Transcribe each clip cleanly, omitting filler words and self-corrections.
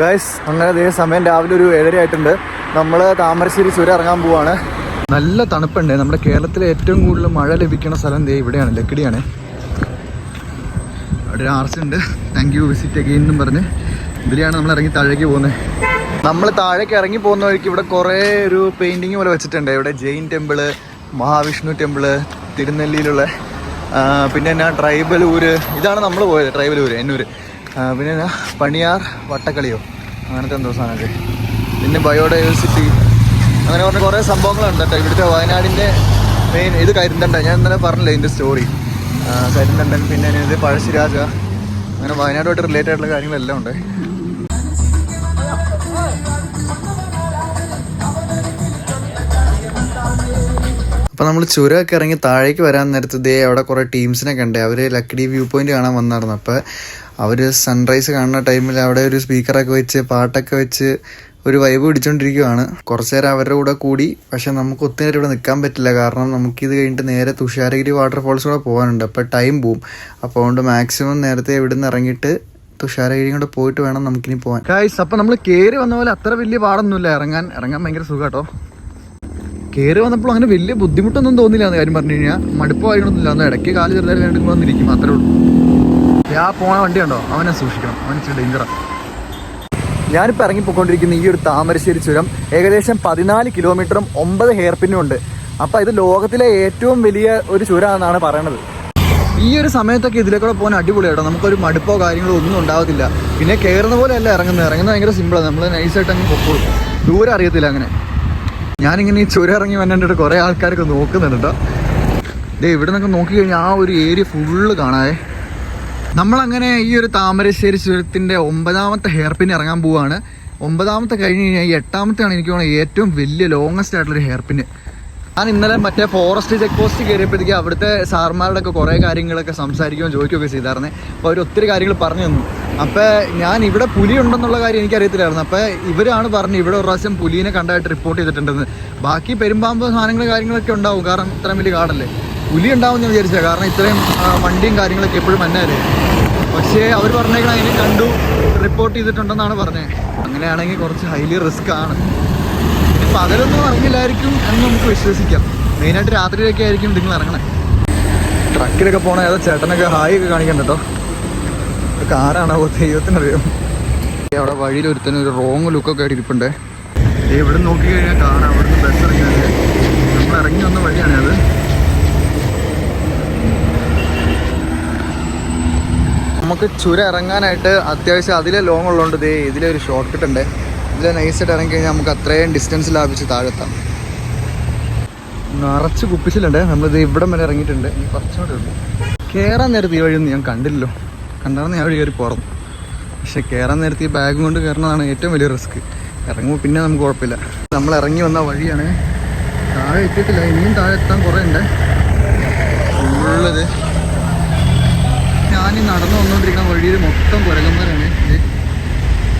Guys, അങ്ങനെ അതേ സമയം രാവിലെ ഒരു 7:30 ആയിട്ടുണ്ട്. നമ്മൾ താമരശ്ശേരി ചുരം ഇറങ്ങാൻ പോവാണ്. നല്ല തണുപ്പുണ്ട്. നമ്മുടെ കേരളത്തിലെ ഏറ്റവും കൂടുതൽ മഴ ലഭിക്കുന്ന സ്ഥലം ദേ ഇവിടെയാണ്, ലക്കിടിയാണ്. അവിടെ ഒരു ആർച്ച് ഉണ്ട്, താങ്ക് യു വിസിറ്റ് അഗെയിൻ എന്നും പറഞ്ഞ്. ഇതിലെയാണ് നമ്മൾ ഇറങ്ങി താഴേക്ക് പോകുന്നത്. നമ്മൾ താഴേക്ക് ഇറങ്ങി പോകുന്ന വഴിക്ക് ഇവിടെ കുറേ ഒരു പെയിൻറ്റിങ് പോലെ വെച്ചിട്ടുണ്ട്. ഇവിടെ ജെയിൻ ടെമ്പിള്, മഹാവിഷ്ണു ടെമ്പിള്, തിരുനെല്ലിയിലുള്ള പിന്നെ എന്നാ ട്രൈബൽ ഊര്. ഇതാണ് നമ്മൾ പോയത്, ട്രൈബൽ ഊര്, എന്നൂര്. പിന്നെ എന്നാ പണിയാർ വട്ടക്കളിയോ അങ്ങനത്തെ എന്തോ സാധനമൊക്കെ. പിന്നെ ബയോഡൈവേഴ്സിറ്റി, അങ്ങനെ പറഞ്ഞ കുറേ സംഭവങ്ങളുണ്ട് കേട്ടോ. ഇവിടുത്തെ വയനാടിൻ്റെ മെയിൻ ഇത് കരിന്തണ്ട. ഞാൻ ഇന്നലെ പറഞ്ഞില്ലേ ഇതിൻ്റെ സ്റ്റോറി. കരിന്തണ്ടൻ, പിന്നെ ഇത് പഴശ്ശിരാജ, അങ്ങനെ വയനാടുമായിട്ട് റിലേറ്റഡ് ആയിട്ടുള്ള കാര്യങ്ങളെല്ലാം ഉണ്ട്. അപ്പോൾ നമ്മൾ ചുരമൊക്കെ ഇറങ്ങി താഴേക്ക് വരാൻ നേരത്ത് ദേ അവിടെ കുറേ ടീംസിനെ കണ്ടേ. അവർ ലക്കിടി വ്യൂ പോയിന്റ് കാണാൻ വന്നായിരുന്നു. അപ്പോൾ അവർ സൺറൈസ് കാണുന്ന ടൈമിൽ അവിടെ ഒരു സ്പീക്കറൊക്കെ വെച്ച് പാട്ടൊക്കെ വെച്ച് ഒരു വൈബ് പിടിച്ചുകൊണ്ടിരിക്കുകയാണ്. കുറച്ച് നേരം അവരുടെ കൂടെ കൂടി. പക്ഷെ നമുക്ക് ഒത്തിരി നേരം ഇവിടെ നിൽക്കാൻ പറ്റില്ല, കാരണം നമുക്കിത് കഴിഞ്ഞിട്ട് നേരെ തുഷാരഗിരി വാട്ടർഫോൾസ് കൂടെ പോകാനുണ്ട്. അപ്പോൾ ടൈം പോവും. അപ്പോൾ അതുകൊണ്ട് മാക്സിമം നേരത്തെ ഇവിടെ നിന്ന് ഇറങ്ങിയിട്ട് തുഷാരഗിരി കൂടെ പോയിട്ട് വേണം നമുക്കിനി പോകാൻ. ഗൈസ്, അപ്പോൾ നമ്മൾ കയറി വന്ന പോലെ അത്ര വലിയ പാടൊന്നുമില്ല. ഇറങ്ങാൻ ഭയങ്കര സുഖം കേട്ടോ. കയറി വന്നപ്പോൾ അങ്ങനെ വലിയ ബുദ്ധിമുട്ടൊന്നും തോന്നില്ല എന്ന് കാര്യം പറഞ്ഞു കഴിഞ്ഞാൽ. മടുപ്പോ കാര്യങ്ങളൊന്നുമില്ല. അന്ന് ഇടയ്ക്ക് കാല് ചെറുതായിട്ട് രണ്ടും വന്നിരിക്കും, അത്രേ ഉള്ളൂ. ആ പോണ വണ്ടി കണ്ടോ, അവനെ സൂക്ഷിക്കണം, അവൻ ഇച്ചിരി ഡേഞ്ചറാണ്. ഞാനിപ്പോൾ ഇറങ്ങിപ്പോയിക്കൊണ്ടിരിക്കുന്ന ഈ ഒരു താമരശ്ശേരി ചുരം ഏകദേശം 14 കിലോമീറ്ററും 9 ഹെയർ പിന്നും ഉണ്ട്. അപ്പോൾ ഇത് ലോകത്തിലെ ഏറ്റവും വലിയ ഒരു ചുരമാണെന്നാണ് പറയണത്. ഈ ഒരു സമയത്തൊക്കെ ഇതിലേക്കൂടെ പോകാൻ അടിപൊളിയാട്ടോ. നമുക്കൊരു മടുപ്പോ കാര്യങ്ങളോ ഒന്നും ഉണ്ടാകത്തില്ല. പിന്നെ കയറുന്ന പോലെ അല്ല ഇറങ്ങുന്നത് ഭയങ്കര സിമ്പിളാണ്. നമ്മൾ നൈസായിട്ട് അങ്ങ് പൊക്കോളും, ദൂരം അറിയത്തില്ല. അങ്ങനെ ഞാനിങ്ങനെ ഈ ചുരം ഇറങ്ങി വന്നിട്ട് കുറേ ആൾക്കാരൊക്കെ നോക്കുന്നുണ്ട് കേട്ടോ. ദേ ഇവിടെ നിന്നൊക്കെ നോക്കിക്കഴിഞ്ഞാൽ ആ ഒരു ഏരിയ ഫുള്ള് കാണാതെ. നമ്മളങ്ങനെ ഈ ഒരു താമരശ്ശേരി ചുരത്തിൻ്റെ 9ാമത്തെ ഹെയർ പിൻ ഇറങ്ങാൻ പോവുകയാണ്. 9ാമത്തെ കഴിഞ്ഞ് കഴിഞ്ഞാൽ ഈ 8ാമത്തെയാണ് എനിക്ക് തോന്നുന്നത് ഏറ്റവും വലിയ ലോങ്ങസ്റ്റ് ആയിട്ടുള്ളൊരു ഹെയർ പിന്ന്. ഞാൻ ഇന്നലെ മറ്റേ ഫോറസ്റ്റ് ചെക്ക് പോസ്റ്റ് കയറിയപ്പോഴത്തേക്ക് അവിടുത്തെ സാർമാരുടെയൊക്കെ കുറേ കാര്യങ്ങളൊക്കെ സംസാരിക്കുകയും ചോദിക്കുകയൊക്കെ ചെയ്തായിരുന്നേ. അപ്പോൾ അവർ ഒത്തിരി കാര്യങ്ങൾ പറഞ്ഞു തന്നു. അപ്പോൾ ഞാൻ ഇവിടെ പുലി ഉണ്ടെന്നുള്ള കാര്യം എനിക്കറിയത്തില്ലായിരുന്നു. അപ്പോൾ ഇവരാണ് പറഞ്ഞത് ഇവിടെ ഒരു പ്രാവശ്യം പുലീനെ കണ്ടായിട്ട് റിപ്പോർട്ട് ചെയ്തിട്ടുണ്ടെന്ന്. ബാക്കി പെരുമ്പാമ്പ് സാധനങ്ങൾ കാര്യങ്ങളൊക്കെ ഉണ്ടാവും, കാരണം ഇത്രയും വലിയ കാടല്ലേ. പുലി ഉണ്ടാവും എന്ന് വിചാരിച്ചാൽ, കാരണം ഇത്രയും വണ്ടിയും കാര്യങ്ങളൊക്കെ എപ്പോഴും മഞ്ഞാലേ. പക്ഷേ അവർ പറഞ്ഞേക്കണം അതിനെ കണ്ടു, റിപ്പോർട്ട് ചെയ്തിട്ടുണ്ടെന്നാണ് പറഞ്ഞത്. അങ്ങനെയാണെങ്കിൽ കുറച്ച് ഹൈലി റിസ്ക് ആണ്. പകലൊന്നും ഇറങ്ങില്ലായിരിക്കും എന്ന് നമുക്ക് വിശ്വസിക്കാം. മെയിനായിട്ട് രാത്രിയിലൊക്കെ ആയിരിക്കും നിങ്ങൾ ഇറങ്ങണേ. ട്രക്കിലൊക്കെ പോകണ ഏതോ ചേട്ടനൊക്കെ ഹായ് ഒക്കെ കാണിക്കണ്ട കേട്ടോ. കാറാണോ ദൈവത്തിനറിയാം. അവിടെ വഴിയിൽ ഒരുത്തന്നെ ഒരു റോങ് ലുക്കൊക്കെ ആയിട്ട് ഇരിപ്പുണ്ട്. ഇവിടെ നോക്കിക്കഴിഞ്ഞാൽ കാണാം, അവിടുന്ന് ബസ് ഇറങ്ങിയാൽ നമ്മൾ ഇറങ്ങി വന്ന വഴിയാണ് അത്. നമുക്ക് ചുരം ഇറങ്ങാനായിട്ട് അത്യാവശ്യം അതിലെ ലോങ് ഉള്ളതുകൊണ്ട് ദേ ഇതിലെ ഒരു ഷോർട്ട് കട്ട് ഉണ്ട്. ഇതിലെ നൈസായിട്ട് ഇറങ്ങി കഴിഞ്ഞാൽ നമുക്ക് അത്രയും ഡിസ്റ്റൻസ് ലാഭിച്ച് താഴെത്താം. നിറച്ച് കുപ്പിച്ചിലുണ്ട്. നമ്മളിത് ഇവിടം വരെ ഇറങ്ങിയിട്ടുണ്ട്. ഇനി കുറച്ചുകൂടെ ഉള്ളൂ. കയറാൻ നേരത്തെ ഈ വഴിയൊന്നും ഞാൻ കണ്ടില്ലല്ലോ. കണ്ടാർന്ന് ഞാൻ വഴി കയറി പുറത്തു. പക്ഷെ കയറാൻ നേരത്തെ ഈ ബാഗും കൊണ്ട് കയറുന്നതാണ് ഏറ്റവും വലിയ റിസ്ക്. ഇറങ്ങുമ്പോൾ പിന്നെ നമുക്ക് കുഴപ്പമില്ല. നമ്മൾ ഇറങ്ങി വന്ന വഴിയാണ്. താഴെ എത്തിയിട്ടില്ല, ഇനിയും താഴെ എത്താൻ കുറേ ഉണ്ട്. ഉള്ളത് ഞാനീ നടന്നു വന്നുകൊണ്ടിരിക്കുന്ന വഴിയിൽ മൊത്തം കുരങ്ങന്മാരാണ്.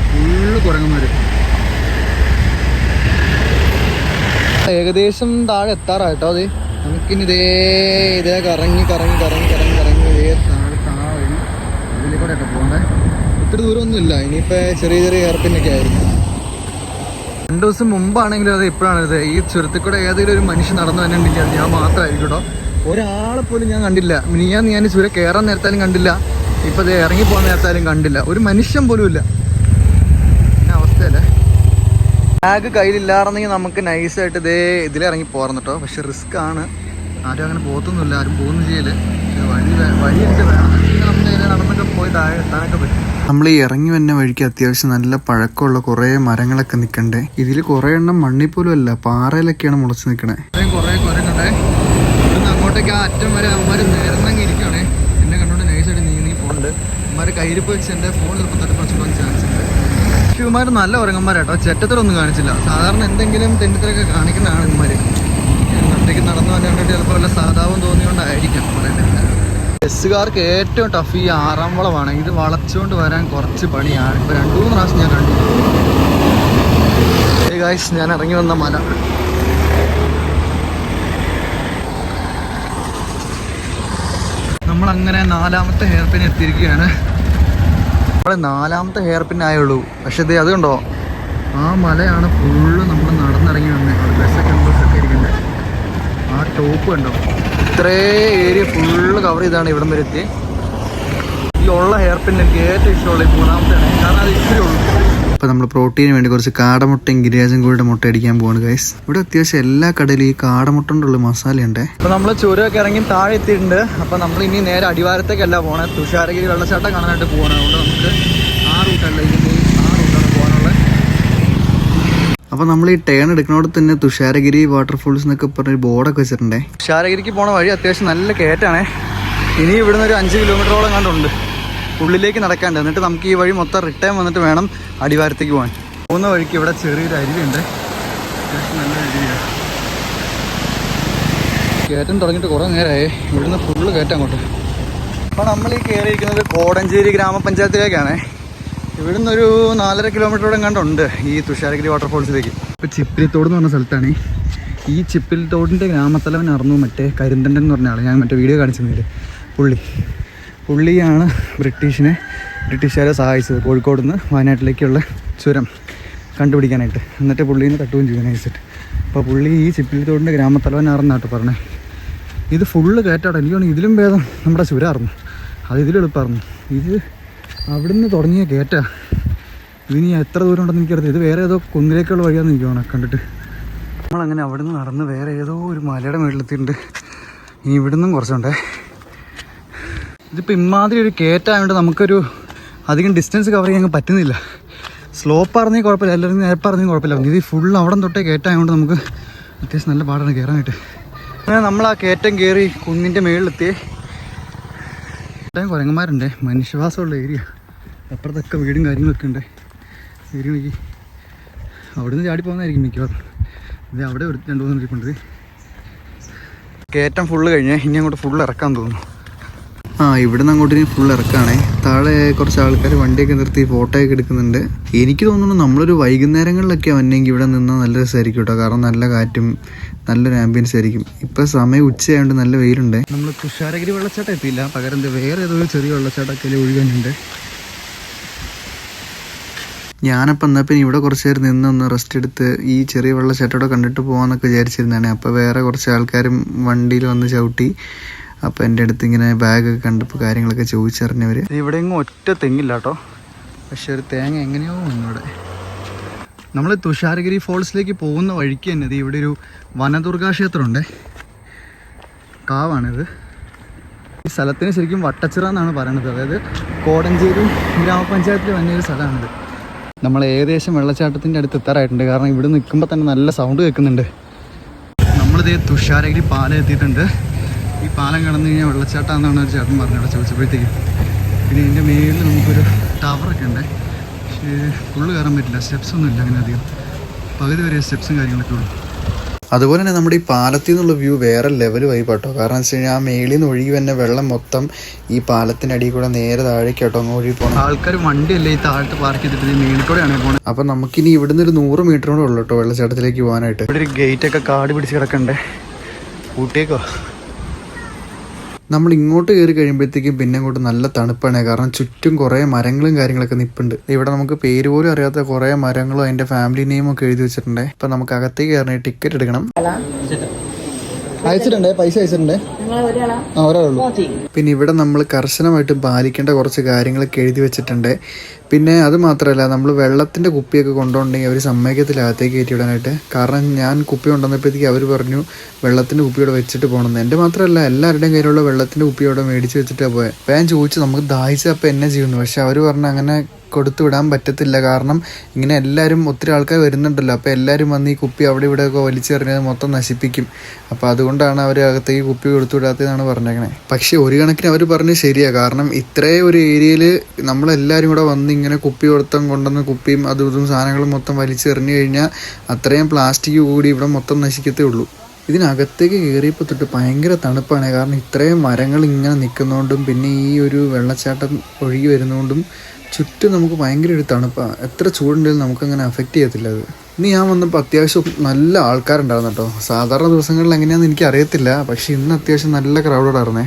ഫുള്ള് കുരങ്ങന്മാർ. ഏകദേശം താഴെ എത്താറായിട്ടോ. അത് നമുക്കിനി ഇതേ കറങ്ങി ഇതേ താഴെ വഴി ഇതിലെ കൂടെ ഒക്കെ പോകണ്ടേ. ഒത്തിരി ദൂരമൊന്നുമില്ല. ഇനിയിപ്പോൾ ചെറിയ ഹെയർപിന്നൊക്കെ ആയിരിക്കും. 2 ദിവസം മുമ്പാണെങ്കിലും അത് എപ്പോഴാണ് ഈ ചുരത്തിൽ കൂടെ ഏതെങ്കിലും ഒരു മനുഷ്യൻ നടന്നു തന്നെ ഉണ്ടെങ്കിൽ അത് ഞാൻ മാത്രമായിരിക്കും കേട്ടോ. ഒരാളെ പോലും ഞാൻ കണ്ടില്ല. ഞാൻ ചുരം കയറാൻ നേരത്താലും കണ്ടില്ല, ഇപ്പോൾ ഇത് ഇറങ്ങിപ്പോകാൻ നേരത്താലും കണ്ടില്ല. ഒരു മനുഷ്യൻ പോലും ഇല്ല. അവസ്ഥയല്ലേ. ബാഗ് കയ്യിലില്ലായിരുന്നെങ്കിൽ നമുക്ക് നൈസായിട്ട് ഇതിലിറങ്ങി പോകാറുണ്ട് കേട്ടോ. പക്ഷെ റിസ്ക് ആണ്. ആരും അങ്ങനെ പോകത്തൊന്നുമില്ല, ആരും പോകുന്നു ചെയ്യല്. വഴി എനിക്ക് വേണം. നമുക്ക് നടന്നൊക്കെ പോയി താഴെ എത്താനൊക്കെ പറ്റും. നമ്മൾ ഈ ഇറങ്ങി വന്ന വഴിക്ക് അത്യാവശ്യം നല്ല പഴക്കമുള്ള കുറേ മരങ്ങളൊക്കെ നിൽക്കണ്ടേ. ഇതിൽ കുറേ എണ്ണം മണ്ണിൽ പോലും അല്ല, പാറയിലൊക്കെയാണ് മുളച്ച് നിൽക്കണേ. കുറേ കുരങ്ങണ്ടേ. ഇവിടുന്ന് അങ്ങോട്ടേക്ക് ആ അറ്റം വരെ അവന്മാർ നേർന്നങ്ങി ഇരിക്കുകയാണേ. എന്നെ കണ്ടോണ്ട് നൈസായിട്ട് നീങ്ങി പോകുന്നുണ്ട്. അവന്മാർ കയ്യിരിപ്പ് വെച്ച് എൻ്റെ ഫോൺ ചിലപ്പോൾ തട്ടിപ്പറിച്ചിട്ടുള്ള ചാൻസ് ഉണ്ട്. ഇവന്മാർ നല്ല ഉറങ്ങന്മാരാട്ടോ. ചെറ്റത്തിലൊന്നും കാണിച്ചില്ല. സാധാരണ എന്തെങ്കിലും തെന്നിത്തരൊക്കെ കാണിക്കുന്നതാണ് ഇവന്മാർ. ഒറ്റയ്ക്ക് നടന്നു വന്നിട്ട് ചിലപ്പോൾ വല്ല സാധാവും തോന്നിയോണ്ടായിരിക്കാം, പറയത്തില്ല. ബസ്സുകാർക്ക് ഏറ്റവും ടഫ് ഈ 6ാം വളമാണ്. ഇത് വളച്ചുകൊണ്ട് വരാൻ കുറച്ച് പണിയാണ്. ഇപ്പോൾ 2-3 പ്രാവശ്യം ഞാൻ കണ്ടു. ഗായ്സ്, ഞാൻ ഇറങ്ങി വന്ന മല. നമ്മളങ്ങനെ 4ാമത്തെ ഹെയർ പിൻ എത്തിയിരിക്കുകയാണ്. നമ്മളെ 4ാമത്തെ ഹെയർ പിൻ ആയുള്ളൂ. പക്ഷെ ഇത് അത് കണ്ടോ, ആ മലയാണ് ഫുള്ള് നമ്മൾ നടന്നിറങ്ങി വന്നത്. അവിടെ ബസ്സൊക്കെ ബസ്സൊക്കെ ഇരിക്കുന്നത്. ആ ടോപ്പ് കണ്ടോ, ഇത്രേ ഏരിയ ഫുള്ള് കവർ ചെയ്താണ് ഇവിടം വരെ എത്തി. ഈ ഉള്ള ഹെയർ പിൻ എനിക്ക് ഏറ്റവും ഇഷ്ടമുള്ള 3ാമത്തെയാണ്, കാരണം അത് ഇത്രയേ ഉള്ളൂ. അപ്പോൾ നമ്മൾ പ്രോട്ടീന് വേണ്ടി കുറച്ച് കാടമുട്ടയും ഗിരിരാജൻ കോഴിയുടെ മുട്ട അടിക്കാൻ പോവാണ് ഗൈസ്. ഇവിടെ അത്യാവശ്യം എല്ലാ കടയിലും ഈ കാടമുട്ട കൊണ്ടുള്ള മസാലയുണ്ട്. അപ്പോൾ നമ്മൾ ചുരമൊക്കെ ഇറങ്ങി താഴെ എത്തിയിട്ടുണ്ട്. അപ്പോൾ നമ്മൾ ഇനി നേരെ അടിവാരത്തേക്കല്ല പോകണേ, തുഷാരഗിരി വെള്ളച്ചാട്ടം കാണാനായിട്ട് പോകണം. അതുകൊണ്ട് നമുക്ക് ആ റൂട്ടല്ല, ഇനി ആ റൂട്ടാണ് പോകാനുള്ളത്. അപ്പോൾ നമ്മൾ ഈ ടേൺ എടുക്കുന്നതോടെ തന്നെ തുഷാരഗിരി വാട്ടർഫോൾസ് എന്നൊക്കെ പറഞ്ഞൊരു ബോർഡൊക്കെ വെച്ചിട്ടുണ്ടേ. തുഷാരഗിരിക്ക് പോണ വഴി അത്യാവശ്യം നല്ല കയറ്റാണേ. ഇനി ഇവിടുന്ന് ഒരു 5 കിലോമീറ്ററോളം കണ്ടുണ്ട് ഉള്ളിലേക്ക് നടക്കാണ്ട്. എന്നിട്ട് നമുക്ക് ഈ വഴി മൊത്തം റിട്ടേൺ വന്നിട്ട് വേണം അടിവാരത്തേക്ക് പോകാൻ. പോകുന്ന വഴിക്ക് ഇവിടെ ചെറിയൊരു അരുവിയുണ്ട്, അത്യാവശ്യം നല്ല അരുവിയാണ്. കയറ്റം തുടങ്ങിയിട്ട് കുറേ നേരമായി. ഇവിടുന്ന് ഫുള്ള് കയറ്റം അങ്ങോട്ട്. അപ്പോൾ നമ്മൾ ഈ കയറിയിരിക്കുന്നത് കോടഞ്ചേരി ഗ്രാമപഞ്ചായത്തിലേക്കാണ്. ഇവിടുന്ന് ഒരു 4.5 കിലോമീറ്ററോടെ കണ്ടുണ്ട് ഈ തുഷാരഗിരി വാട്ടർഫോൾസിലേക്ക്. ഇപ്പോൾ ചിപ്പിലിത്തോട് എന്ന് പറഞ്ഞ സ്ഥലത്താണ്. ഈ ചിപ്പിലിത്തോടിൻ്റെ ഗ്രാമത്തലവനായിരുന്നു മറ്റേ കരിന്തണ്ടൻ എന്ന് പറഞ്ഞ ആൾ. ഞാൻ മറ്റേ വീഡിയോ കാണിച്ചിരുന്നില്ല. പുള്ളിയാണ് ബ്രിട്ടീഷുകാരെ സഹായിച്ചത് കോഴിക്കോട് നിന്ന് വയനാട്ടിലേക്കുള്ള ചുരം കണ്ടുപിടിക്കാനായിട്ട്. എന്നിട്ട് പുള്ളീനെ തട്ടുകയും ചെയ്തു നയിച്ചിട്ട്. അപ്പോൾ പുള്ളി ഈ ചിപ്പിലിത്തോടിൻ്റെ ഗ്രാമത്തലവനാണെന്നാട്ടോ പറഞ്ഞത്. ഇത് ഫുള്ള് കയറ്റാട്ടോ. എനിക്ക് തോന്നുന്നു ഇതിലും ഭേദം നമ്മുടെ ചുരമായിരുന്നു. അത് ഇതിലും എളുപ്പമായിരുന്നു. ഇത് അവിടുന്ന് തുടങ്ങിയ കയറ്റാ. ഇതിനി എത്ര ദൂരം ഉണ്ടെന്ന് എനിക്കറിയില്ല. ഇത് വേറെ ഏതോ കുന്നിലേക്കുള്ള വഴിയാണെന്ന് എനിക്ക് തോന്നുന്നു കണ്ടിട്ട്. നമ്മളങ്ങനെ അവിടുന്ന് നടന്ന് വേറെ ഏതോ ഒരു മലയുടെ മുകളിലെത്തിയിട്ടുണ്ട്. ഇനി ഇവിടുന്നും കുറച്ചുണ്ടേ. ഇതിപ്പോൾ ഇമാതിരി ഒരു കയറ്റായതുകൊണ്ട് നമുക്കൊരു അധികം ഡിസ്റ്റൻസ് കവർ ചെയ്യാൻ പറ്റുന്നില്ല. സ്ലോപ്പ് അറിഞ്ഞെങ്കിൽ കുഴപ്പമില്ല, എല്ലാവരും നേരപ്പം അറിഞ്ഞെങ്കിൽ കുഴപ്പമില്ല. ഇത് ഫുള്ള് അവിടെ തൊട്ടേ കയറ്റായതുകൊണ്ട് നമുക്ക് അത്യാവശ്യം നല്ല പാടാണ് കയറാനായിട്ട്. അങ്ങനെ നമ്മൾ ആ കയറ്റം കയറി കുന്നിൻ്റെ മുകളിലെത്തി. കുരങ്ങന്മാരുണ്ട്, മനുഷ്യവാസമുള്ള ഏരിയ. അപ്പുറത്തൊക്കെ വീടും കാര്യങ്ങളൊക്കെ ഉണ്ട്. ഏരിയ നോക്കി അവിടെ നിന്ന് ചാടി പോകുന്നതായിരിക്കും മിക്കവാറും. ഇത് അവിടെ 2-3 ഇരിപ്പുണ്ട്. കയറ്റം ഫുള്ള് കഴിഞ്ഞ് ഇനി അങ്ങോട്ട് ഫുള്ള് ഇറക്കാൻ തോന്നുന്നു. ഇവിടുന്ന് അങ്ങോട്ട് ഇനി ഫുൾ ഇറക്കാണേ. താഴെ കുറച്ച് ആൾക്കാർ വണ്ടിയൊക്കെ നിർത്തി ഫോട്ടോയൊക്കെ എടുക്കുന്നുണ്ട്. എനിക്ക് തോന്നുന്നു നമ്മളൊരു വൈകുന്നേരങ്ങളിലൊക്കെ വന്നെങ്കിൽ ഇവിടെ നിന്നാൽ നല്ല രസമായിരിക്കും കേട്ടോ. കാരണം നല്ല കാറ്റും നല്ലൊരു ആംബിയൻസ് ആയിരിക്കും. ഇപ്പം സമയം ഉച്ചയായതുകൊണ്ട് നല്ല വെയിലുണ്ട്. നമ്മൾ തുഷാരഗിരി വെള്ളച്ചാട്ടം എത്തിയില്ല, പകരം വേറെ ഏതോ ഒരു ചെറിയ വെള്ളച്ചാട്ടമൊക്കെ ഒഴുകാനുണ്ട്. ഞാനപ്പോൾ എന്നാൽ പിന്നെ ഇവിടെ കുറച്ച് നേരം നിന്നൊന്ന് റെസ്റ്റ് എടുത്ത് ഈ ചെറിയ വെള്ളച്ചാട്ടോടെ കണ്ടിട്ട് പോകാമെന്നൊക്കെ വിചാരിച്ചിരുന്നതാണ്. അപ്പോൾ വേറെ കുറച്ച് ആൾക്കാരും വണ്ടിയിൽ വന്ന് ചവിട്ടി. അപ്പോൾ എൻ്റെ അടുത്ത് ഇങ്ങനെ ബാഗൊക്കെ കണ്ടപ്പോൾ കാര്യങ്ങളൊക്കെ ചോദിച്ചറിഞ്ഞവർ. ഇവിടെ എങ്ങും ഒറ്റ തെങ്ങില്ല കേട്ടോ, പക്ഷെ ഒരു തേങ്ങ എങ്ങനെയോ ഇവിടെ. നമ്മൾ തുഷാരഗിരി ഫോൾസിലേക്ക് പോകുന്ന വഴിക്ക് തന്നെ ഇത് ഇവിടെ ഒരു വനദുർഗാ ക്ഷേത്രമുണ്ട്. കാവാണിത്. ഈ സ്ഥലത്തിന് ശരിക്കും വട്ടച്ചിറ എന്നാണ് പറയണത്. അതായത് കോടഞ്ചേരി ഗ്രാമപഞ്ചായത്തിൽ വന്ന ഒരു സ്ഥലമാണിത്. നമ്മൾ ഏകദേശം വെള്ളച്ചാട്ടത്തിൻ്റെ അടുത്ത് എത്താറായിട്ടുണ്ട്. കാരണം ഇവിടെ നിൽക്കുമ്പോൾ തന്നെ നല്ല സൗണ്ട് കേൾക്കുന്നുണ്ട്. നമ്മളിതേ തുഷാരഗിരി പാലം എത്തിയിട്ടുണ്ട്. ഈ പാലം കടന്നു കഴിഞ്ഞാൽ വെള്ളച്ചാട്ടമാണെന്നാണ് ഒരു ചേട്ടൻ പറഞ്ഞത് അവിടെ ചോദിച്ചപ്പോഴത്തേക്കും. പിന്നെ ഇതിൻ്റെ മേളിൽ നമുക്കൊരു ടവറൊക്കെ ഉണ്ട്. പക്ഷേ ഫുള്ള് കയറാൻ പറ്റില്ല, സ്റ്റെപ്സൊന്നും ഇല്ല അങ്ങനെ അധികം. പകുതി വരെ സ്റ്റെപ്സും കാര്യങ്ങളൊക്കെ ഉള്ളൂ. അതുപോലെ തന്നെ നമ്മുടെ ഈ പാലത്തിൽ നിന്നുള്ള വ്യൂ വേറെ ലെവൽ വൈപ്പാട്ടോ. കാരണം എന്ന് വെച്ച് കഴിഞ്ഞാൽ ആ മേളിൽ നിന്ന് ഒഴുകി തന്നെ വെള്ളം മൊത്തം ഈ പാലത്തിൻ്റെ അടിയിൽ കൂടെ നേരെ താഴേക്കാട്ടോ അങ്ങ് ഒഴുകി പോകണം. ആൾക്കാർ വണ്ടിയല്ലേ ഈ താഴത്ത് പാർക്ക് ചെയ്തിട്ട് ഈ മേളിൽ കൂടെയാണ് പോകുന്നത്. അപ്പം നമുക്കിനി ഇവിടുന്ന് ഒരു 100 മീറ്റർ കൂടെ ഉള്ളൂ കേട്ടോ വെള്ളച്ചാട്ടത്തിലേക്ക് പോകാനായിട്ട്. ഇവിടെ ഒരു ഗേറ്റൊക്കെ കാട് പിടിച്ച് കിടക്കണ്ടേ, കൂട്ടിയേക്കോ. നമ്മൾ ഇങ്ങോട്ട് കയറി കഴിയുമ്പോഴത്തേക്കും പിന്നെ അങ്ങോട്ട് നല്ല തണുപ്പാണ്. കാരണം ചുറ്റും കുറേ മരങ്ങളും കാര്യങ്ങളൊക്കെ നിൽപ്പുണ്ട്. ഇവിടെ നമുക്ക് പേര് പോലും അറിയാത്ത കുറേ മരങ്ങളും അതിൻ്റെ ഫാമിലി നെയിമൊക്കെ എഴുതി വെച്ചിട്ടുണ്ട്. അപ്പം നമുക്ക് അകത്തേക്ക് കയറണേ ടിക്കറ്റ് എടുക്കണം. അയച്ചിട്ടുണ്ടേ, പൈസ അയച്ചിട്ടുണ്ടേ. ഒരാളുള്ളൂ. പിന്നെ ഇവിടെ നമ്മൾ കർശനമായിട്ട് പാലിക്കേണ്ട കുറച്ച് കാര്യങ്ങളൊക്കെ എഴുതി വെച്ചിട്ടുണ്ട്. പിന്നെ അത് മാത്രമല്ല, നമ്മൾ വെള്ളത്തിൻ്റെ കുപ്പിയൊക്കെ കൊണ്ടുപോകണമെങ്കിൽ അവർ സമ്മതിക്കത്തില്ല അകത്തേക്ക് കയറ്റി വിടാനായിട്ട്. കാരണം ഞാൻ കുപ്പി കൊണ്ടുവന്നപ്പോഴത്തേക്ക് അവർ പറഞ്ഞു വെള്ളത്തിൻ്റെ കുപ്പിയോടെ വെച്ചിട്ട് പോകണമെന്ന്. എൻ്റെ മാത്രമല്ല എല്ലാവരുടെയും കയ്യിലുള്ള വെള്ളത്തിൻ്റെ കുപ്പിയോടെ മേടിച്ച് വെച്ചിട്ടാണ് പോയത്. അപ്പോൾ ഞാൻ ചോദിച്ചു നമുക്ക് ദാഹിച്ചപ്പോൾ എന്നെ ചെയ്യുന്നു. പക്ഷെ അവർ പറഞ്ഞു അങ്ങനെ കൊടുത്തു വിടാൻ പറ്റത്തില്ല. കാരണം ഇങ്ങനെ എല്ലാവരും ഒത്തിരി ആൾക്കാർ വരുന്നുണ്ടല്ലോ. അപ്പോൾ എല്ലാവരും വന്ന് ഈ കുപ്പി അവിടെ ഇവിടെയൊക്കെ വലിച്ചെറിഞ്ഞത് മൊത്തം നശിപ്പിക്കും. അപ്പോൾ അതുകൊണ്ടാണ് അവർ അകത്തേക്ക് കുപ്പി കൊടുത്തു വിടാത്തതെന്നാണ് പറഞ്ഞേക്കണേ. പക്ഷേ ഒരു കണക്കിന് അവർ പറഞ്ഞത് ശരിയാണ്. കാരണം ഇത്രയും ഒരു ഏരിയയിൽ നമ്മളെല്ലാവരും കൂടെ വന്ന് ഇങ്ങനെ കുപ്പി കൊണ്ടുവന്ന് കുപ്പിയും അതും ഇതും സാധനങ്ങളും മൊത്തം വലിച്ചെറിഞ്ഞു കഴിഞ്ഞാൽ അത്രയും പ്ലാസ്റ്റിക് കൂടി ഇവിടെ മൊത്തം നശിക്കത്തേ ഉള്ളൂ. ഇതിനകത്തേക്ക് കയറിയപ്പോൾ തൊട്ട് ഭയങ്കര തണുപ്പാണ്. കാരണം ഇത്രയും മരങ്ങൾ ഇങ്ങനെ നിൽക്കുന്നതുകൊണ്ടും പിന്നെ ഈ ഒരു വെള്ളച്ചാട്ടം ഒഴുകി വരുന്നതുകൊണ്ടും ചുറ്റും നമുക്ക് ഭയങ്കര ഒരു തണുപ്പാണ്. എത്ര ചൂടുണ്ടെങ്കിലും നമുക്കങ്ങനെ അഫക്റ്റ് ചെയ്യത്തില്ല അത്. ഇന്ന് ഞാൻ വന്നപ്പോൾ അത്യാവശ്യം നല്ല ആൾക്കാരുണ്ടായിരുന്നു കേട്ടോ. സാധാരണ ദിവസങ്ങളിൽ എങ്ങനെയാണെന്ന് എനിക്ക് അറിയത്തില്ല, പക്ഷെ ഇന്ന് അത്യാവശ്യം നല്ല ക്രൗഡായിരുന്നേ.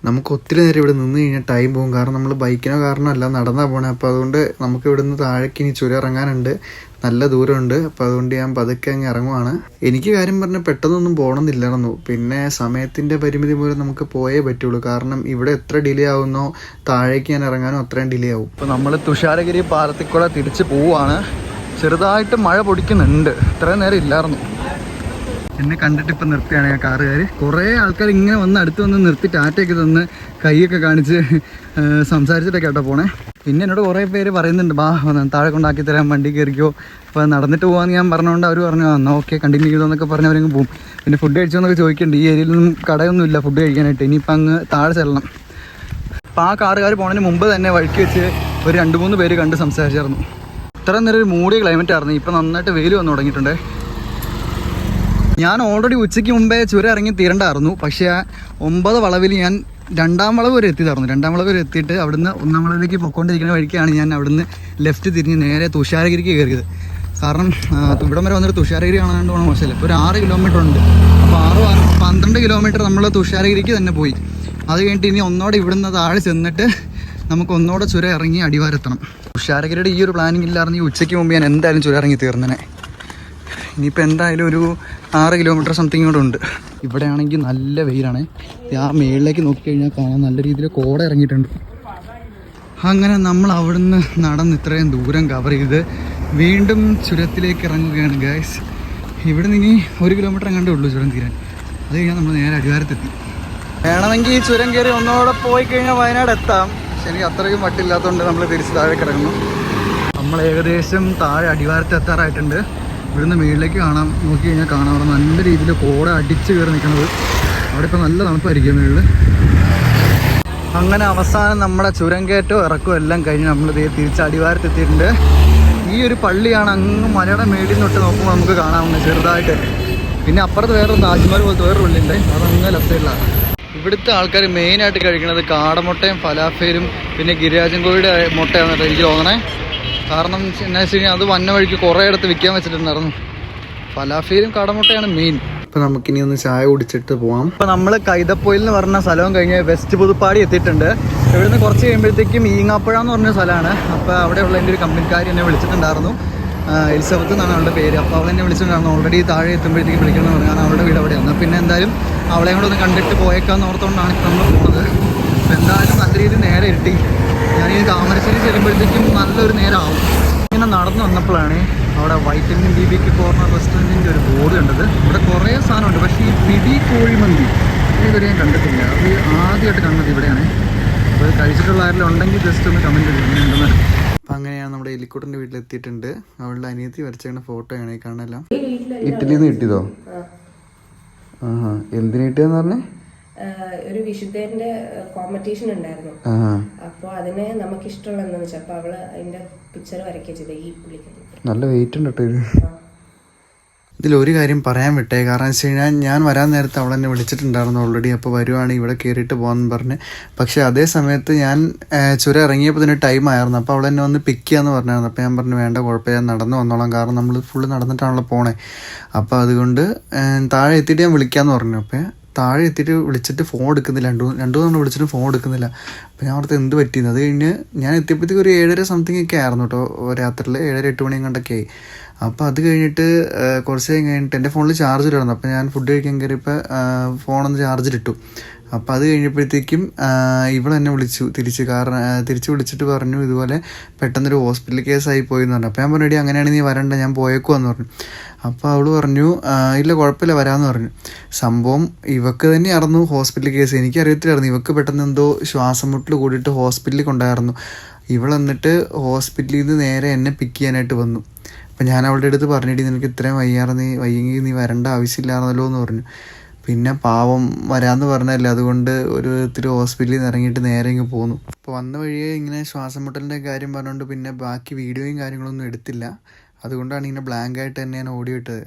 നമുക്ക് ഒത്തിരി നേരം ഇവിടെ നിന്ന് കഴിഞ്ഞാൽ ടൈം പോകും. കാരണം നമ്മൾ ബൈക്കിനോ കാരണമല്ല നടന്നാ പോണേ. അപ്പോൾ അതുകൊണ്ട് നമുക്ക് ഇവിടെ നിന്ന് താഴേക്ക് ഇനി ചുരം ഇറങ്ങാനുണ്ട്, നല്ല ദൂരമുണ്ട്. അപ്പോൾ അതുകൊണ്ട് ഞാൻ പതുക്കെ അങ്ങ് ഇറങ്ങുവാണ്. എനിക്ക് കാര്യം പറഞ്ഞാൽ പെട്ടെന്നൊന്നും പോകണമെന്നില്ലായിരുന്നു. പിന്നെ സമയത്തിൻ്റെ പരിമിതി മൂലം നമുക്ക് പോയേ പറ്റുള്ളൂ. കാരണം ഇവിടെ എത്ര ഡിലേ ആവുന്നോ താഴേക്ക് ഞാൻ ഇറങ്ങാനും അത്രയും ഡിലേ ആവും. ഇപ്പോൾ നമ്മൾ തുഷാരഗിരി പാലത്തിൽ കൂടെ തിരിച്ച് പോവുകയാണ്. ചെറുതായിട്ട് മഴ പൊടിക്കുന്നുണ്ട്, ഇത്രയും നേരം ഇല്ലായിരുന്നു. എന്നെ കണ്ടിട്ട് ഇപ്പം നിർത്തിയാണ് ഞാൻ കാറുകാർ. കുറേ ആൾക്കാർ ഇങ്ങനെ വന്ന് അടുത്ത് വന്ന് നിർത്തി ടാറ്റയൊക്കെ തന്ന് കൈയൊക്കെ കാണിച്ച് സംസാരിച്ചിട്ടൊക്കെ കേട്ടോ പോണേ. പിന്നെ എന്നോട് കുറേ പേര് പറയുന്നുണ്ട്, ബാ താഴെ കൊണ്ടാക്കി തരാൻ, വണ്ടി കയറിക്കോ. അപ്പോൾ നടന്നിട്ട് പോകാമെന്ന് ഞാൻ പറഞ്ഞുകൊണ്ട് അവർ പറഞ്ഞു എന്നാൽ ഓക്കെ കണ്ടിന്യൂ ചെയ്തോന്നൊക്കെ പറഞ്ഞ് അവരങ്ങ് പോകും. പിന്നെ ഫുഡ് കഴിച്ചോന്നൊക്കെ ചോദിക്കുന്നുണ്ട്. ഈ ഏരിയയിലൊന്നും കടയൊന്നുമില്ല ഫുഡ് കഴിക്കാനായിട്ട്. ഇനിയിപ്പോൾ അങ്ങ് താഴെ ചെല്ലണം. അപ്പോൾ ആ കാറുകാർ പോണതിന് മുമ്പ് തന്നെ വഴിക്ക് വെച്ച് ഒരു 2-3 പേര് കണ്ട് സംസാരിച്ചായിരുന്നു. ഇത്രയും നേരം ഒരു മൂടിയ ക്ലൈമറ്റ് ആയിരുന്നു. ഇപ്പം നന്നായിട്ട് വെയിൽ വന്ന് തുടങ്ങിയിട്ടുണ്ട്. ഞാൻ ഓൾറെഡി ഉച്ചയ്ക്ക് മുമ്പേ ചുരം ഇറങ്ങി തീരണ്ടായിരുന്നു. പക്ഷേ 9 വളവിൽ ഞാൻ 2ാം വളവ് വരെ എത്തിയതായിരുന്നു. 2ാം വളവ് വരെ എത്തിയിട്ട് അവിടുന്ന് 1ാം വളവിലേക്ക് പൊയ്ക്കൊണ്ടിരിക്കുന്ന വഴിക്കാണ് ഞാൻ അവിടുന്ന് ലെഫ്റ്റ് തിരിഞ്ഞ് നേരെ തുഷാരഗിരിക്ക് കയറിയത്. കാരണം ഇവിടം വരെ വന്നിട്ട് തുഷാരഗിരി കാണാണ്ട് പോകണം മോശമല്ല. ഇപ്പോൾ ഒരു 6 കിലോമീറ്റർ ഉണ്ട്. അപ്പോൾ 12 കിലോമീറ്റർ നമ്മൾ തുഷാരഗിരിക്ക് തന്നെ പോയി. അത് കഴിഞ്ഞിട്ട് ഇനി ഒന്നോടെ ഇവിടുന്ന് താഴെ ചെന്നിട്ട് നമുക്ക് ഒന്നോടെ ചുരം ഇറങ്ങി അടിവാരെത്തണം. തുഷാരഗിരിയുടെ ഈ ഒരു പ്ലാനിങ് ഇല്ലായിരുന്നു. ഈ ഉച്ചയ്ക്ക് മുമ്പ് ഞാൻ എന്തായാലും ചുരം ഇറങ്ങി തീർന്നേനെ. ഇനിയിപ്പോൾ എന്തായാലും ഒരു 6 കിലോമീറ്റർ സംതിങ് കൂടെ ഉണ്ട്. ഇവിടെ ആണെങ്കിൽ നല്ല വെയിലാണ്. ആ മേളിലേക്ക് നോക്കിക്കഴിഞ്ഞാൽ കാണാൻ നല്ല രീതിയിൽ കോട ഇറങ്ങിയിട്ടുണ്ട്. അങ്ങനെ നമ്മൾ അവിടുന്ന് നടന്ന് ഇത്രയും ദൂരം കവർ ചെയ്ത് വീണ്ടും ചുരത്തിലേക്ക് ഇറങ്ങുകയാണ് ഗൈസ്. ഇവിടെ നിന്ന് 1 കിലോമീറ്റർ എങ്ങാണ്ടേ ഉള്ളൂ ചുരം തീരാൻ. അത് കഴിഞ്ഞാൽ നമ്മൾ നേരെ അടിവാരത്തെത്തി. വേണമെങ്കിൽ ഈ ചുരം കയറി ഒന്നോടെ പോയി കഴിഞ്ഞാൽ വയനാട് എത്താം. പക്ഷെ എനിക്ക് അത്രയ്ക്കും വട്ടില്ലാത്തതുകൊണ്ട് നമ്മൾ തിരിച്ച് താഴെ കിടക്കുന്നു. നമ്മൾ ഏകദേശം താഴെ അടിവാരത്ത് എത്താറായിട്ടുണ്ട്. ഇവിടുന്ന് മുകളിലേക്ക് കാണാം, നോക്കി കഴിഞ്ഞാൽ കാണാം അവിടെ നല്ല രീതിയിൽ കോട അടിച്ച് കയറി നിൽക്കുന്നത്. അവിടെ ഇപ്പോൾ നല്ല തണുപ്പായിരിക്കും മുകളിൽ. അങ്ങനെ അവസാനം നമ്മുടെ ചുരം കയറ്റവും ഇറക്കവും എല്ലാം കഴിഞ്ഞ് നമ്മൾ തിരിച്ച് അടിവാരത്തെത്തിയിട്ടുണ്ട്. ഈ ഒരു പള്ളിയാണ് അങ്ങ് മലയുടെ മേളിൽ തൊട്ട് നോക്കുമ്പോൾ നമുക്ക് കാണാവുന്നത് ചെറുതായിട്ട്. പിന്നെ അപ്പുറത്ത് വേറൊരു താജ്മഹൽ പോലത്തെ വേറൊരു പള്ളിയുണ്ട്, അതങ്ങ് ലെഫ്റ്റ് സൈഡിലാണ്. ഇവിടുത്തെ ആൾക്കാർ മെയിനായിട്ട് കഴിക്കുന്നത് കാടമുട്ടയും ഫലാഫേലും പിന്നെ ഗിരിരാജൻ കോഴിയുടെ മുട്ടയാണെന്നൊക്കെ എനിക്ക് തോന്നണേ. കാരണം എന്നാ വെച്ച് കഴിഞ്ഞാൽ അത് വന്ന വഴിക്ക് കുറേ ഇടത്ത് വിൽക്കാൻ വെച്ചിട്ടുണ്ടായിരുന്നു. ഫലാഫേലും കാടമുട്ടയാണ് മെയിൻ. അപ്പോൾ നമുക്കിനി ഒന്ന് ചായ കുടിച്ചിട്ട് പോവാം. ഇപ്പോൾ നമ്മൾ കൈതപ്പൊയിൽ എന്ന് പറഞ്ഞ സ്ഥലവും കഴിഞ്ഞ് വെസ്റ്റ് പുതുപ്പാടി എത്തിയിട്ടുണ്ട്. ഇവിടുന്ന് കുറച്ച് കഴിയുമ്പോഴത്തേക്കും ഈങ്ങാപ്പുഴ എന്ന് പറഞ്ഞ സ്ഥലമാണ്. അപ്പോൾ അവിടെയുള്ള എൻ്റെ ഒരു കമ്പനിക്കാർ എന്നെ വിളിച്ചിട്ടുണ്ടായിരുന്നു. എലിസബത്ത് എന്നാണ് അവളുടെ പേര്. അപ്പോൾ അവൾ എന്നെ വിളിച്ചിട്ടുണ്ടായിരുന്നു. ഓൾറെഡി താഴെ എത്തുമ്പോഴത്തേക്കും വിളിക്കണമെന്ന് പറഞ്ഞു. കാരണം അവളുടെ വീട് അവിടെയാണ്. പിന്നെ എന്തായാലും അവളെ കൂടെ ഒന്ന് കണ്ടിട്ട് പോയേക്കാന്ന് ഓർത്തുകൊണ്ടാണ് നമ്മൾ പോകുന്നത്. അപ്പോൾ എന്തായാലും നല്ല രീതിയിൽ നേരെ ഇരുട്ടി. ഞാൻ ഈ താമരശ്ശേരി ചെല്ലുമ്പോഴത്തേക്കും നല്ലൊരു നേരമാവും. ഇങ്ങനെ നടന്നു വന്നപ്പോഴാണ് അവിടെ വൈറ്റമിൻ DBക്ക് കോർണർ റെസ്റ്റോറൻറ്റിൻ്റെ ഒരു ബോർഡ് കണ്ടത്. ഇവിടെ കുറേ സാധനമുണ്ട്. പക്ഷേ ഈ പിടി കോഴിമന്തി ഇതുവരെ ഞാൻ കണ്ടിട്ടില്ല. അത് ആദ്യമായിട്ട് കണ്ടത് ഇവിടെയാണ്. അപ്പോൾ കഴിച്ചിട്ടുള്ള ആരെങ്കിലും ഉണ്ടെങ്കിൽ ജസ്റ്റ് ഒന്ന് കമൻറ്റ് ചെയ്യുന്നുണ്ടെന്ന്. അപ്പം അങ്ങനെയാണ് നമ്മുടെ എലിക്കുട്ടൻ്റെ വീട്ടിലെത്തിയിട്ടുണ്ട്. അവളുടെ അനിയത്തി വരച്ചേക്കുന്ന ഫോട്ടോയാണ് ഈ കാണാനെല്ലാം. ഇറ്റലിയിൽ നിന്ന് കിട്ടിയതോ? ആഹാ, എന്തിനു കിട്ടിയെന്ന് പറഞ്ഞേ? ഒരു വിശുദ്ധന്റെ കോമ്പറ്റീഷൻ ഉണ്ടായിരുന്നു. അപ്പോൾ അതിന് നമുക്ക് ഇഷ്ടമുള്ള എന്താന്ന് വെച്ചാൽ അപ്പൊ അവള് അതിന്റെ പിക്ചർ വരയ്ക്കുക ചെയ്ത ഈ പുള്ളിക്ക്. നല്ല വെയിറ്റ് ഉണ്ട് കേട്ടോ ഇത്. ഇതിലൊരു കാര്യം പറയാൻ വിട്ടേ. കാരണം വെച്ച് കഴിഞ്ഞാൽ ഞാൻ വരാൻ നേരത്തെ അവൾ എന്നെ വിളിച്ചിട്ടുണ്ടായിരുന്നു ഓൾറെഡി. അപ്പോൾ വരുവാണ് ഇവിടെ കയറിയിട്ട് പോകാമെന്ന് പറഞ്ഞ്. പക്ഷേ അതേ സമയത്ത് ഞാൻ ചുരം ഇറങ്ങിയപ്പോൾ തന്നെ ടൈം ആയിരുന്നു. അപ്പോൾ അവൾ എന്നെ വന്ന് പിക്ക് ചെയ്യാമെന്ന് പറഞ്ഞായിരുന്നു. അപ്പോൾ ഞാൻ പറഞ്ഞു വേണ്ട കുഴപ്പമില്ല, ഞാൻ നടന്നു വന്നോളാം. കാരണം നമ്മൾ ഫുള്ള് നടന്നിട്ടാണല്ലോ പോണേ. അപ്പോൾ അതുകൊണ്ട് താഴെ എത്തിയിട്ട് ഞാൻ വിളിക്കാമെന്ന് പറഞ്ഞു. അപ്പോൾ താഴെ എത്തിയിട്ട് വിളിച്ചിട്ട് ഫോൺ എടുക്കുന്നില്ല. രണ്ടു തവണ വിളിച്ചിട്ട് ഫോൺ എടുക്കുന്നില്ല. അപ്പോൾ ഞാൻ അവിടുത്തെ എന്ത് പറ്റിയെന്ന്. അത് കഴിഞ്ഞ് ഞാൻ എത്തിയപ്പോഴത്തേക്ക് ഒരു 7:30 സംതിങ് ഒക്കെ ആയിരുന്നു കേട്ടോ. രാത്രിയിൽ 7:30-8 മണി കണ്ടൊക്കെ ആയി. അപ്പോൾ അത് കഴിഞ്ഞിട്ട് കുറച്ച് കഴിഞ്ഞിട്ട് എൻ്റെ ഫോണിൽ ചാർജിലായിരുന്നു. അപ്പോൾ ഞാൻ ഫുഡ് കഴിക്കാൻ കയറിയപ്പോൾ ഫോണൊന്ന് ചാർജിലിട്ടു. അപ്പോൾ അത് കഴിഞ്ഞപ്പോഴത്തേക്കും ഇവളെന്നെ വിളിച്ചു തിരിച്ച് വിളിച്ചിട്ട് പറഞ്ഞു ഇതുപോലെ പെട്ടെന്നൊരു ഹോസ്പിറ്റൽ കേസായി പോയി എന്ന് പറഞ്ഞു. അപ്പോൾ ഞാൻ പറഞ്ഞു അങ്ങനെയാണെങ്കിൽ നീ വരണ്ട, ഞാൻ പോയേക്കുവാന്ന് പറഞ്ഞു. അപ്പോൾ അവൾ പറഞ്ഞു ഇല്ല കുഴപ്പമില്ല വരാമെന്ന് പറഞ്ഞു. സംഭവം ഇവക്ക് തന്നെയായിരുന്നു ഹോസ്പിറ്റൽ കേസ്. എനിക്കറിയത്തില്ലായിരുന്നു. ഇവക്ക് പെട്ടെന്ന് എന്തോ ശ്വാസം മുട്ടൽ കൂടിയിട്ട് ഹോസ്പിറ്റലിൽ കൊണ്ടായിരുന്നു. ഇവളെന്നിട്ട് ഹോസ്പിറ്റലിൽ നിന്ന് നേരെ എന്നെ പിക്ക് ചെയ്യാനായിട്ട് വന്നു. അപ്പം ഞാൻ അവളുടെ അടുത്ത് പറഞ്ഞിട്ട് നിനക്ക് ഇത്രയും വയ്യെങ്കിൽ നീ വരേണ്ട ആവശ്യമില്ലായിരുന്നല്ലോ എന്ന് പറഞ്ഞു. പിന്നെ പാവം വരാമെന്ന് പറഞ്ഞല്ലേ, അതുകൊണ്ട് ഒരു വിധത്തിൽ ഹോസ്പിറ്റലിൽ നിന്ന് ഇറങ്ങിയിട്ട് നേരെ ഇങ്ങ് പോന്നു. അപ്പോൾ വന്ന വഴിയെ ഇങ്ങനെ ശ്വാസം മുട്ടലിൻ്റെ കാര്യം പറഞ്ഞുകൊണ്ട് പിന്നെ ബാക്കി വീഡിയോയും കാര്യങ്ങളൊന്നും എടുത്തില്ല. അതുകൊണ്ടാണ് ഇങ്ങനെ ബ്ലാങ്ക് ആയിട്ട് തന്നെ ഞാൻ ഓഡിയോ ഇട്ടത്.